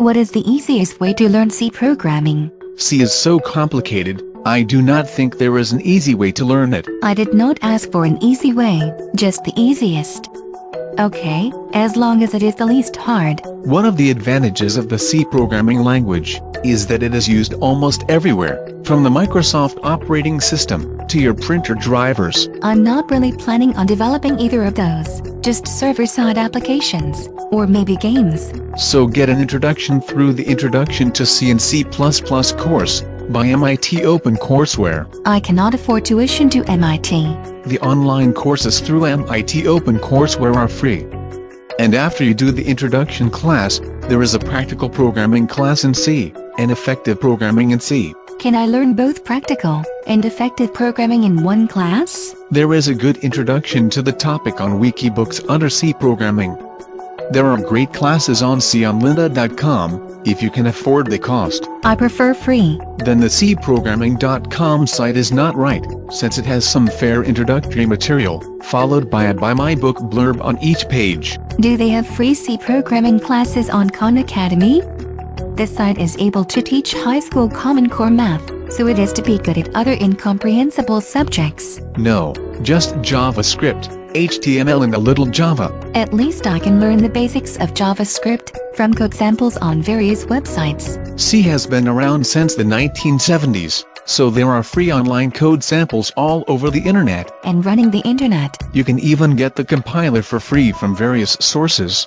What is the easiest way to learn C programming? C is so complicated, I do not think there is an easy way to learn it. I did not ask for an easy way, just the easiest. Okay, as long as it is the least hard. One of the advantages of the C programming language is that it is used almost everywhere, from the Microsoft operating system to your printer drivers. I'm not really planning on developing either of those, just server-side applications, or maybe games. So get an introduction through the Introduction to C and C++ course by MIT OpenCourseware. I cannot afford tuition to MIT. The online courses through MIT OpenCourseware are free. And after you do the introduction class, there is a practical programming class in C, and effective programming in C. Can I learn both practical and effective programming in one class? There is a good introduction to the topic on Wikibooks under C programming. There are great classes on C on lynda.com, if you can afford the cost. I prefer free. Then the cprogramming.com site is not right, since it has some fair introductory material, followed by a Buy My Book blurb on each page. Do they have free C programming classes on Khan Academy? This site is able to teach high school Common Core math, so it is to be good at other incomprehensible subjects. No, just JavaScript, HTML and a little Java. At least I can learn the basics of JavaScript from code samples on various websites. C has been around since the 1970s, so there are free online code samples all over the internet. And running the internet. You can even get the compiler for free from various sources.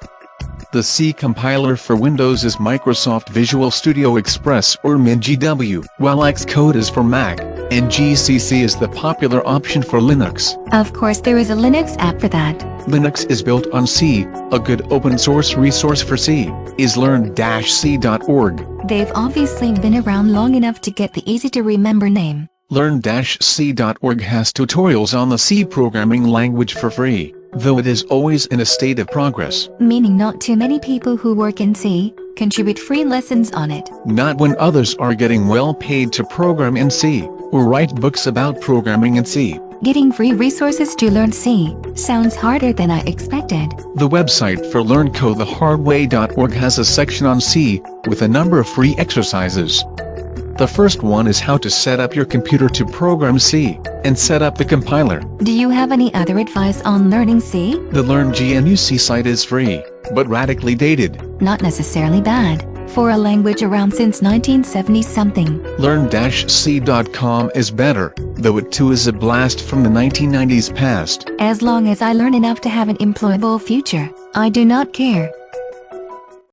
The C compiler for Windows is Microsoft Visual Studio Express or MinGW, while Xcode is for Mac, and GCC is the popular option for Linux. Of course there is a Linux app for that. Linux is built on C. A good open source resource for C is learn-c.org. They've obviously been around long enough to get the easy-to-remember name. Learn-c.org has tutorials on the C programming language for free, though it is always in a state of progress. Meaning not too many people who work in C contribute free lessons on it. Not when others are getting well paid to program in C, or write books about programming in C. Getting free resources to learn C sounds harder than I expected. The website for learncothehardway.org has a section on C, with a number of free exercises. The first one is how to set up your computer to program C, and set up the compiler. Do you have any other advice on learning C? The Learn GNU C site is free, but radically dated. Not necessarily bad, for a language around since 1970-something. Learn-c.com is better, though it too is a blast from the 1990s past. As long as I learn enough to have an employable future, I do not care.